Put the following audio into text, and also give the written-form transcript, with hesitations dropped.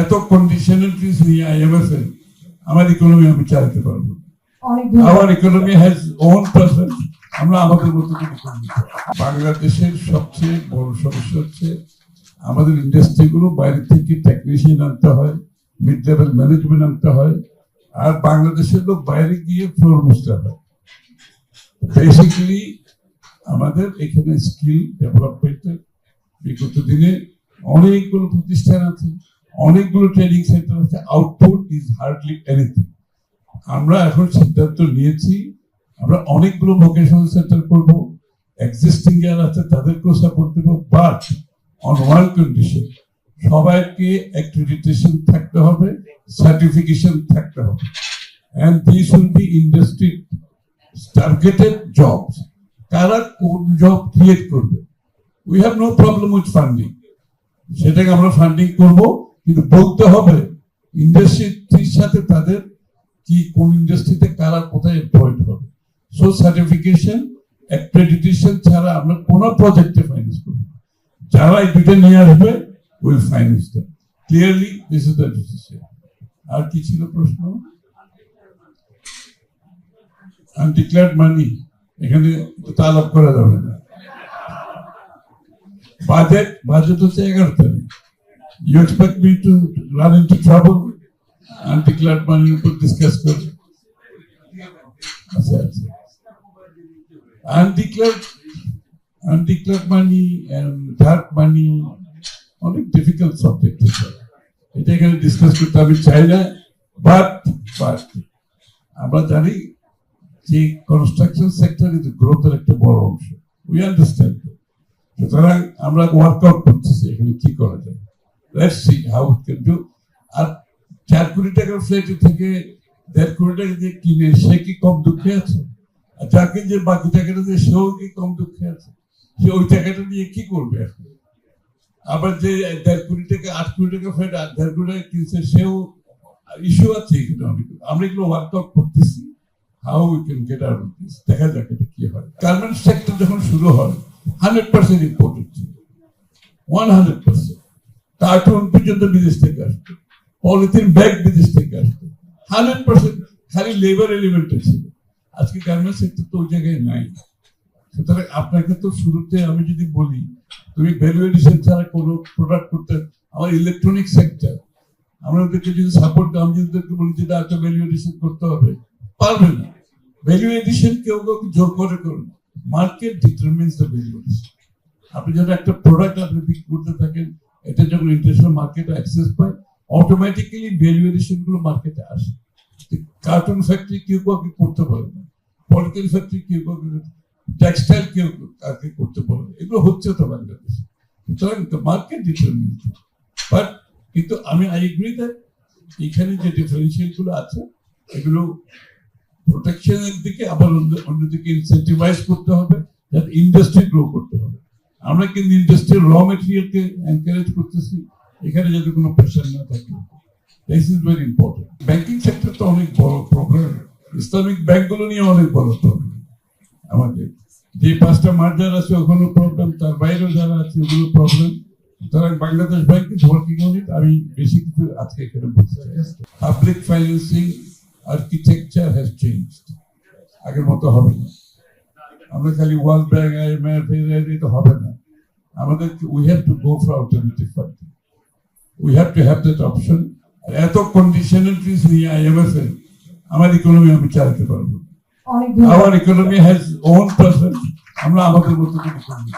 এত কন্ডিশনালিটিস নিয়ে IMF এর আমার ইকোনমি আমি চালাতে পারবো। আমার ইকোনমি হ্যাজ ওন পারসন, আমরা আমাদের মতো করে ইকোনমি। বাংলাদেশের সবচেয়ে বড় সমস্যা হচ্ছে আমাদের ইন্ডাস্ট্রিগুলো বাইরে থেকে টেকনিশিয়ান আনতে হয়, মিড লেভেল ম্যানেজমেন্ট আনতে হয়, আর বাংলাদেশের লোক বাইরে গিয়ে ফ্লোর মুছতে হয়। বেসিক্যালি আমাদের এখানে স্কিল ডেভেলপমেন্টের বিগত দিনে অনেকগুলো প্রতিষ্ঠান আছে, অনেকগুলো ট্রেনিং সেন্টার আছে, আউটপুট ইজ হার্ডলি এনিথিং। আমরা এখন সিদ্ধান্ত নিয়েছি আমরা অনেকগুলো ভোকেশনাল সেন্টার করব, এক্সিস্টিং যারা আছে তাদেরকেও সাপোর্ট দেব, বাট অন ওয়ান কন্ডিশন, সবাইকে অ্যাক্রেডিটেশন থাকতে হবে, সার্টিফিকেশন থাকতে হবে, and this will be industry targeted jobs. কারা কোন জব ক্রিয়েট করবে, we have no problem with funding, সেটাকে আমরা ফান্ডিং করব, কিন্তু বলতে হবে ইন্ডাস্ট্রির সাথে তাদের কি কোন ইন্ডাস্ট্রিতে কারা কোথায় এমপ্লয়েড হবে। সো সার্টিফিকেশন অ্যাক্রেডিটেশন ছাড়া আমরা কোনো প্রজেক্টে ফাইন্যান্স করব না। যারা এই দুটো নিয়ে আসবে will finance them. Clearly this is the decision. আর কি ছিল প্রশ্ন? আনডিক্লেয়ার্ড মানি এখানে তালাব করা যাবে না। বাজেট হচ্ছে 11 তারিখ। You expect me to run into trouble? Undeclared money to discuss with. Undeclared money and dark money, অনেক difficult subject. এটা এখানে ডিসকাস করতে আমি চাই না, বাট আমরা জানি যে কনস্ট্রাকশন সেক্টর ইজ গ্রোথের একটা বড় অংশ। We understand. সুতরাং আমরা ওয়ার্কআউট করতেছি এখানে কি করা যায়। Let's see how we can do. আর 4 কোটি টাকার ফ্ল্যাটের থেকে 1.5 কোটি টাকা দিয়ে কিনে সে কি কম দুঃখে আছে? আর যাকে যে বাকি টাকাটা দিয়ে সেও কি কম দুঃখে আছে? সে ওই টাকাটা দিয়ে কি করবে এখন? আবার যে 1.5 কোটি টাকা 8 কোটি টাকা ফ্ল্যাট 1.5 কোটি টাকা কিনছে সেও ইস্যু আছে এখানে অনেক। আমরা এগুলো ওয়ার্কআউট করতেছি, how we can get out of this. দেখা যাক এটা কি হয়। গার্মেন্টস সেক্টর যখন শুরু হয় 100% ইম্পোর্টেড ছিল, 100%। কার্টুন পর্যন্ত বিদেশ থেকে আসতো, পলিথিন ব্যাগ বিদেশ থেকে আসতো, 100% খালি লেবার এলিমেন্টে ছিল। আজকে গার্মেন্টস সেক্টর তো ওই জায়গায় নাই। সুতরাং আপনাকে তো শুরুতে আমি যদি বলি তুমি ভ্যালু এডিশন ছাড়া কোনো প্রোডাক্ট করতে, আমার ইলেকট্রনিক সেক্টর, আমরা ওদেরকে যদি সাপোর্ট, আমি যদি ওদেরকে বলি যে একটা ভ্যালু এডিশন করতে হবে, পারবে না। ভ্যালু এডিশন কেউ জোর করে করবে, মার্কেট ডিটারমিনস দ্য ভ্যালু এডিশন। আপনি যখন একটা প্রোডাক্ট আপনি বিক্রি করতে থাকেন, এটা যখন ইন্টারন্যাশনাল মার্কেটে অ্যাক্সেস পায়, অটোমেটিক্যালি ভ্যালু এডিশন গুলো মার্কেটে আসে। কার্টুন ফ্যাক্টরি কেউ কাউকে করতে পারে না, পলিথিন ফ্যাক্টরি কেউ কাউকে, টেক্সটাইল কেউ কাউকে করতে পারে না। এগুলো হচ্ছে তো বাংলাদেশে। সুতরাং মার্কেট ডিটারমিনস। বাট কিন্তু আমি আই এগ্রি দ্যাট এখানে যে ডিফারেন্সিয়াল গুলো আছে এগুলো প্রোটেকশনের দিকে, আবার অন্যদিকে ইনসেন্টিভাইজ করতে হবে, যাতে ইন্ডাস্ট্রি গ্রো করতে হবে। আমরা কিন্তু ইন্ডাস্ট্রিয়াল র মেটেরিয়ালকে এনকারেজ করতেছি, এখানে যাতে কোনো প্রেশার না থাকে। This is very important. Banking sector তো অনেক বড় প্রবলেম, ইসলামিক ব্যাংকগুলো নিয়ে অনেক বড় প্রবলেম। আমাদের যে 5টা মার্জার আছে ওখানে প্রবলেম, তার বাইরেও যারা আছে ওগুলো প্রবলেম। সুতরাং Bangladesh bank is working on it. আমি বেশি কিছু আজকে এখানে বলতে চাই। Public financing architecture has changed, আগের মতো হবে না। আমরা খালি ওয়ার্ল্ড ব্যাংক IMF এটা হবে না। আমাদের we have to go for alternative funding, we have to have that option. এত কন্ডিশনালিটিস নিয়ে IMF এর আমার ইকোনমি আমি চালাতে পারবো। আমার ইকোনমি হ্যাজ ওন পারসন, আমরা আমাদের মতো করে ইকোনমি।